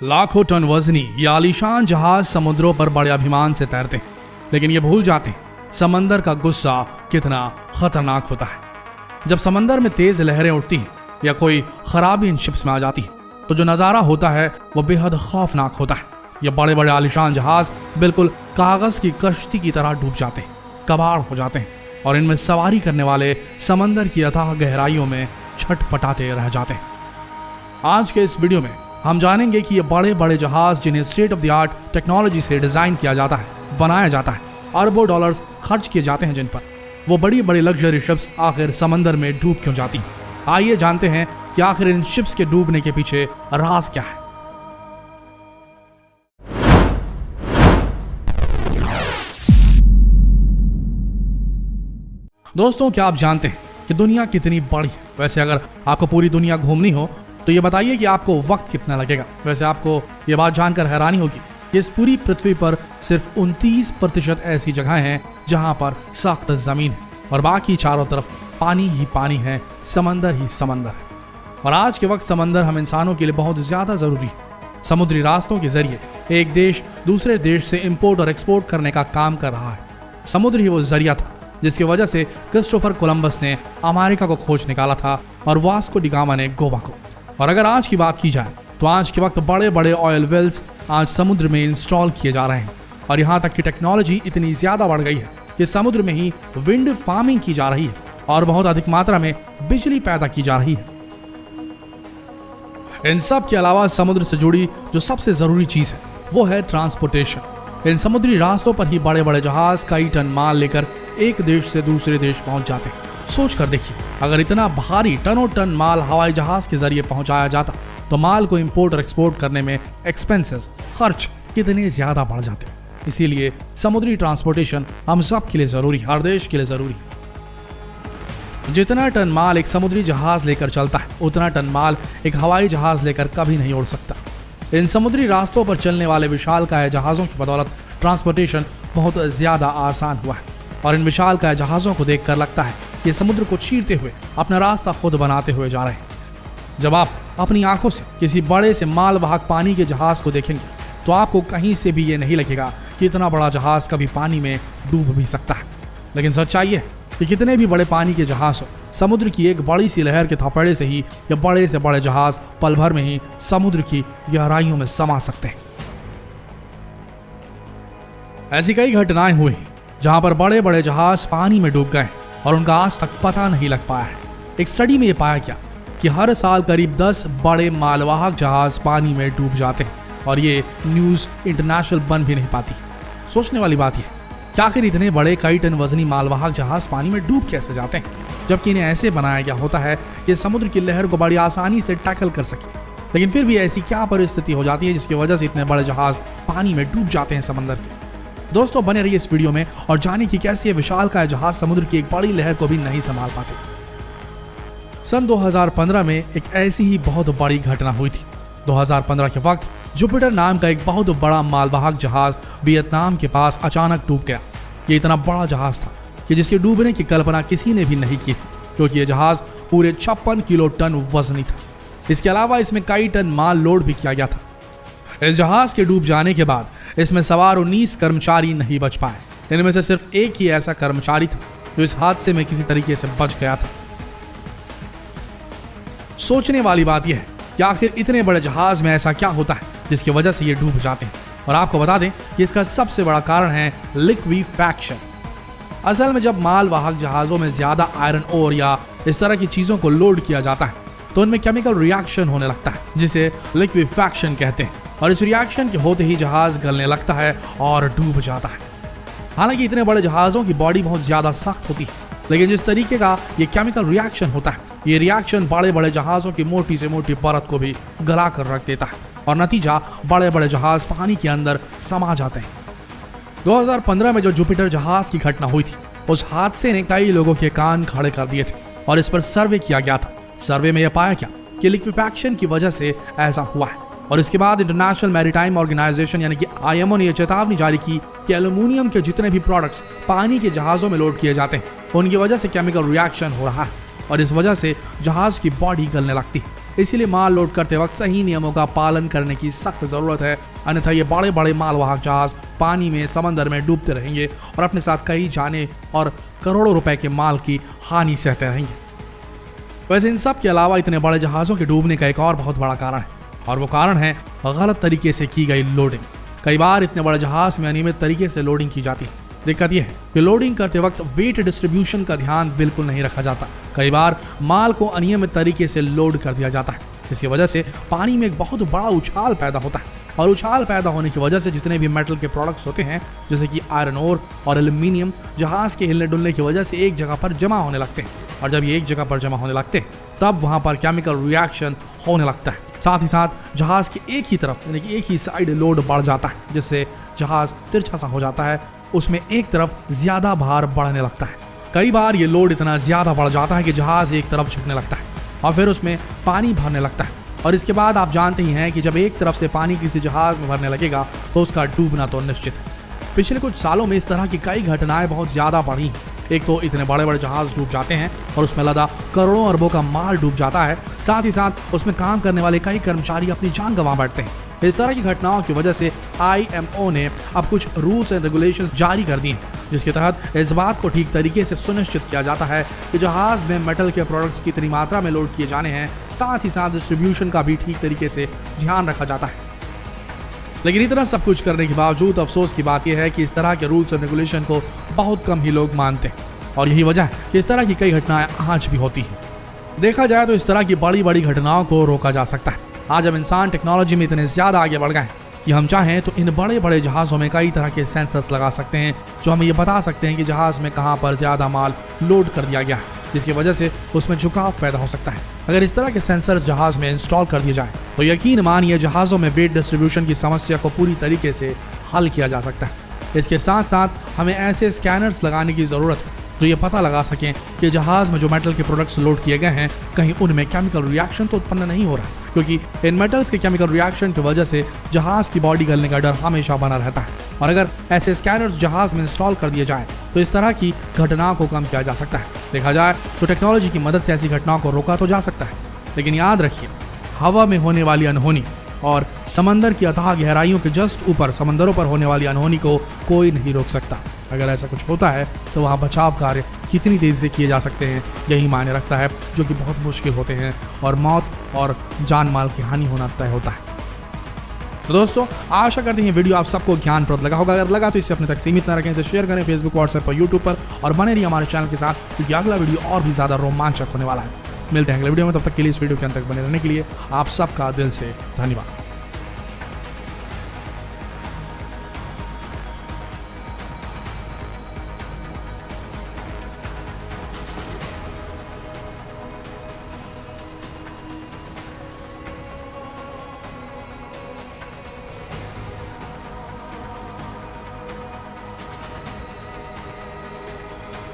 लाखों टन वजनी ये आलीशान जहाज समुद्रों पर बड़े अभिमान से तैरते हैं, लेकिन ये भूल जाते हैं समंदर का गुस्सा कितना खतरनाक होता है। जब समंदर में तेज लहरें उठती हैं या कोई खराबी इन शिप्स में आ जाती है तो जो नज़ारा होता है वो बेहद खौफनाक होता है। ये बड़े बड़े आलीशान जहाज बिल्कुल कागज की कश्ती की तरह डूब जाते हैं, कबाड़ हो जाते हैं और इनमें सवारी करने वाले समंदर की अथाह गहराइयों में छटपटाते रह जाते हैं। आज के इस वीडियो में हम जानेंगे कि ये बड़े बड़े जहाज जिन्हें state of the art technology से डिजाइन किया जाता है, बनाया जाता है, अरबों डॉलर्स खर्च किए जाते हैं जिन पर, वो बड़ी बड़ी लग्जरी शिप्स आखिर समंदर में डूब क्यों जाती हैं। आइए जानते हैं कि आखिर इन शिप्स के डूबने के पीछे राज क्या है। दोस्तों, क्या आप जानते हैं कि दुनिया कितनी बड़ी है? वैसे अगर आपको पूरी दुनिया घूमनी हो तो ये बताइए कि आपको वक्त कितना लगेगा। वैसे आपको ये बात जानकर हैरानी होगी कि इस पूरी पृथ्वी पर सिर्फ 29% ऐसी जगह हैं जहां पर सख्त जमीन है और बाकी चारों तरफ पानी ही पानी है, समंदर ही समंदर है। और आज के वक्त समंदर हम इंसानों के लिए बहुत ज्यादा जरूरी है। समुद्री रास्तों के जरिए एक देश दूसरे देश से इंपोर्ट और एक्सपोर्ट करने का काम कर रहा है। समुद्र ही वो जरिया था जिसकी वजह से क्रिस्टोफर कोलंबस ने अमेरिका को खोज निकाला था और वास्को डी गामा ने गोवा को। और अगर आज की बात की जाए तो आज के वक्त बड़े बड़े ऑयल वेल्स आज समुद्र में इंस्टॉल किए जा रहे हैं और यहाँ तक कि टेक्नोलॉजी इतनी ज्यादा बढ़ गई है कि समुद्र में ही विंड फार्मिंग की जा रही है और बहुत अधिक मात्रा में बिजली पैदा की जा रही है। इन सब के अलावा समुद्र से जुड़ी जो सबसे जरूरी चीज है वो है ट्रांसपोर्टेशन। इन समुद्री रास्तों पर ही बड़े बड़े जहाज कई टन माल लेकर एक देश से दूसरे देश पहुंच जाते हैं। सोच कर देखिए, अगर इतना भारी टनों टन माल हवाई जहाज के जरिए पहुंचाया जाता तो माल को इंपोर्ट और एक्सपोर्ट करने में एक्सपेंसेस खर्च कितने ज्यादा बढ़ जाते। इसीलिए समुद्री ट्रांसपोर्टेशन हम सब के लिए जरूरी, हर देश के लिए जरूरी। जितना टन माल एक समुद्री जहाज लेकर चलता है उतना टन माल एक हवाई जहाज लेकर कभी नहीं उड़ सकता। इन समुद्री रास्तों पर चलने वाले विशालकाय जहाजों की बदौलत ट्रांसपोर्टेशन बहुत ज्यादा आसान हुआ है और इन विशालकाय जहाजों को देखकर लगता है कि समुद्र को चीरते हुए अपना रास्ता खुद बनाते हुए जा रहे हैं। जब आप अपनी आंखों से किसी बड़े से मालवाहक पानी के जहाज को देखेंगे तो आपको कहीं से भी ये नहीं लगेगा कि इतना बड़ा जहाज कभी पानी में डूब भी सकता है। लेकिन सच्चाई है कि कितने भी बड़े पानी के जहाज हो, समुद्र की एक बड़ी सी लहर के थपेड़े से ही ये बड़े से बड़े जहाज पल भर में ही समुद्र की गहराइयों में समा सकते हैं। ऐसी कई घटनाएं हुई जहां पर बड़े बड़े जहाज पानी में डूब गए और उनका आज तक पता नहीं लग पाया है। एक स्टडी में यह पाया गया कि हर साल करीब 10 बड़े मालवाहक जहाज पानी में डूब जाते हैं और ये न्यूज इंटरनेशनल बन भी नहीं पाती। सोचने वाली बात यह कि आखिर इतने बड़े कई टन वजनी मालवाहक जहाज पानी में डूब कैसे जाते हैं, जबकि इन्हें ऐसे बनाया गया होता है कि समुद्र की लहर को बड़ी आसानी से टैकल कर सके। लेकिन फिर भी ऐसी क्या परिस्थिति हो जाती है जिसकी वजह से इतने बड़े जहाज पानी में डूब जाते हैं समंदर के। दोस्तों, बने रहिए इस वीडियो में और जानिए कि कैसे ये विशालकाय जहाज समुद्र की एक बड़ी लहर को भी नहीं संभाल पाते। सन 2015 में एक ऐसी ही बहुत बड़ी घटना हुई थी। 2015 के वक्त जुपिटर नाम का एक बहुत बड़ा मालवाहक जहाज वियतनाम के पास अचानक डूब गया। ये इतना बड़ा जहाज था कि जिसके डूबने की कल्पना किसी ने भी नहीं की थी, क्योंकि ये जहाज पूरे 56 किलो टन वजनी था। इसके अलावा इसमें कई टन माल लोड भी किया गया था। इस जहाज के डूब जाने के बाद इसमें सवार 19 कर्मचारी नहीं बच पाए। इनमें से सिर्फ एक ही ऐसा कर्मचारी था जो इस हादसे में किसी तरीके से बच गया था। सोचने वाली बात यह है कि आखिर इतने बड़े जहाज में ऐसा क्या होता है जिसकी वजह से ये डूब जाते हैं। और आपको बता दें कि इसका सबसे बड़ा कारण है लिक्विफैक्शन। असल में जब मालवाहक जहाजों में ज्यादा आयरन ओर या इस तरह की चीजों को लोड किया जाता है तो उनमें केमिकल रिएक्शन होने लगता है जिसे लिक्विफैक्शन कहते हैं। और इस रिएक्शन के होते ही जहाज गलने लगता है और डूब जाता है। हालांकि इतने बड़े जहाजों की बॉडी बहुत ज्यादा सख्त होती है, लेकिन जिस तरीके का ये केमिकल रिएक्शन होता है, ये रिएक्शन बड़े बड़े जहाजों की मोटी से मोटी परत को भी गला कर रख देता है और नतीजा बड़े बड़े जहाज पानी के अंदर समा जाते हैं। 2015 में जो जुपिटर जहाज की घटना हुई थी, उस हादसे ने कई लोगों के कान खड़े कर दिए थे और इस पर सर्वे किया गया था। सर्वे में यह पाया गया कि लिक्विफैक्शन की वजह से ऐसा हुआ है। और इसके बाद इंटरनेशनल मैरीटाइम ऑर्गेनाइजेशन यानी कि IMO ने यह चेतावनी जारी की कि एल्युमिनियम के जितने भी प्रोडक्ट्स पानी के जहाजों में लोड किए जाते हैं उनकी वजह से केमिकल रिएक्शन हो रहा है और इस वजह से जहाज की बॉडी गलने लगती है। इसीलिए माल लोड करते वक्त सही नियमों का पालन करने की सख्त जरूरत है, अन्यथा ये बड़े बड़े मालवाहक जहाज पानी में, समंदर में डूबते रहेंगे और अपने साथ कई जाने और करोड़ों रुपए के माल की हानि सहते रहेंगे। वैसे इन सब के अलावा इतने बड़े जहाजों के डूबने का एक और बहुत बड़ा कारण है, और वो कारण है गलत तरीके से की गई लोडिंग। कई बार इतने बड़े जहाज में अनियमित तरीके से लोडिंग की जाती है। दिक्कत यह है कि लोडिंग करते वक्त वेट डिस्ट्रीब्यूशन का ध्यान बिल्कुल नहीं रखा जाता। कई बार माल को अनियमित तरीके से लोड कर दिया जाता है, जिसकी वजह से पानी में एक बहुत बड़ा उछाल पैदा होता है, और उछाल पैदा होने की वजह से जितने भी मेटल के प्रोडक्ट्स होते हैं, जैसे कि आयरन ओर और एल्यूमिनियम, जहाज के हिलने डुलने की वजह से एक जगह पर जमा होने लगते हैं, और जब ये एक जगह पर जमा होने लगते हैं तब वहां पर केमिकल रिएक्शन होने लगता है। साथ ही साथ जहाज की एक ही तरफ यानी कि एक ही साइड लोड बढ़ जाता है, जिससे जहाज तिरछा सा हो जाता है, उसमें एक तरफ ज्यादा भार बढ़ने लगता है। कई बार ये लोड इतना ज्यादा बढ़ जाता है कि जहाज एक तरफ झुकने लगता है और फिर उसमें पानी भरने लगता है, और इसके बाद आप जानते ही हैं कि जब एक तरफ से पानी किसी जहाज में भरने लगेगा तो उसका डूबना तो निश्चित है। पिछले कुछ सालों में इस तरह की कई घटनाएं बहुत ज्यादा बढ़ी। एक तो इतने बड़े बड़े जहाज डूब जाते हैं और उसमें लदा करोड़ों अरबों का माल डूब जाता है, साथ ही साथ उसमें काम करने वाले कई कर्मचारी अपनी जान गंवा बैठते हैं। इस तरह की घटनाओं की वजह से IMO ने अब कुछ रूल्स एंड रेगुलेशंस जारी कर दिए हैं, जिसके तहत इस बात को ठीक तरीके से सुनिश्चित किया जाता है कि जहाज में मेटल के प्रोडक्ट्स कितनी मात्रा में लोड किए जाने हैं, साथ ही साथ डिस्ट्रीब्यूशन का भी ठीक तरीके से ध्यान रखा जाता है। लेकिन इतना सब कुछ करने के बावजूद अफसोस की बात यह है कि इस तरह के रूल्स एंड रेगुलेशन को बहुत कम ही लोग मानते हैं, और यही वजह है कि इस तरह की कई घटनाएं आज भी होती हैं। देखा जाए तो इस तरह की बड़ी बड़ी घटनाओं को रोका जा सकता है। आज हम इंसान टेक्नोलॉजी में इतने ज्यादा आगे बढ़ गए हैं कि हम चाहें तो इन बड़े बड़े जहाज़ों में कई तरह के सेंसर्स लगा सकते हैं, जो हमें ये बता सकते हैं कि जहाज़ में कहाँ पर ज्यादा माल लोड कर दिया गया है, जिसकी वजह से उसमें झुकाव पैदा हो सकता है। अगर इस तरह के सेंसर्स जहाज में इंस्टॉल कर दिए जाए तो यकीन मानिए जहाज़ों में वेट डिस्ट्रीब्यूशन की समस्या को पूरी तरीके से हल किया जा सकता है। इसके साथ साथ हमें ऐसे स्कैनर्स लगाने की ज़रूरत है जो ये पता लगा सकें कि जहाज में जो मेटल के प्रोडक्ट्स लोड किए गए हैं कहीं उनमें केमिकल रिएक्शन तो उत्पन्न नहीं हो रहा, क्योंकि इन मेटल्स के केमिकल रिएक्शन की वजह से जहाज की बॉडी गलने का डर हमेशा बना रहता है। और अगर ऐसे स्कैनर्स जहाज में इंस्टॉल कर दिए जाए तो इस तरह की घटनाओं को कम किया जा सकता है। देखा जाए तो टेक्नोलॉजी की मदद से ऐसी घटनाओं को रोका तो जा सकता है, लेकिन याद रखिए हवा में होने वाली अनहोनी और समंदर की अथाह गहराइयों के जस्ट ऊपर समंदरों पर होने वाली अनहोनी को कोई नहीं रोक सकता। अगर ऐसा कुछ होता है तो वहाँ बचाव कार्य कितनी तेजी से किए जा सकते हैं यही मायने रखता है, जो कि बहुत मुश्किल होते हैं और मौत और जान माल की हानि होना तय होता है। तो दोस्तों आशा करते हैं वीडियो आप सबको ज्ञानप्रद लगा होगा। अगर लगा तो इसे अपने तक सीमित न रखें, इसे शेयर करें फेसबुक, व्हाट्सएप पर, यूट्यूब पर, और बने रहिए हमारे चैनल के साथ, क्योंकि अगला वीडियो और भी ज़्यादा रोमांचक होने वाला है। मिलते हैं अगले वीडियो में, तब तक के लिए इस वीडियो के अंत तक बने रहने के लिए आप सबका दिल से धन्यवाद।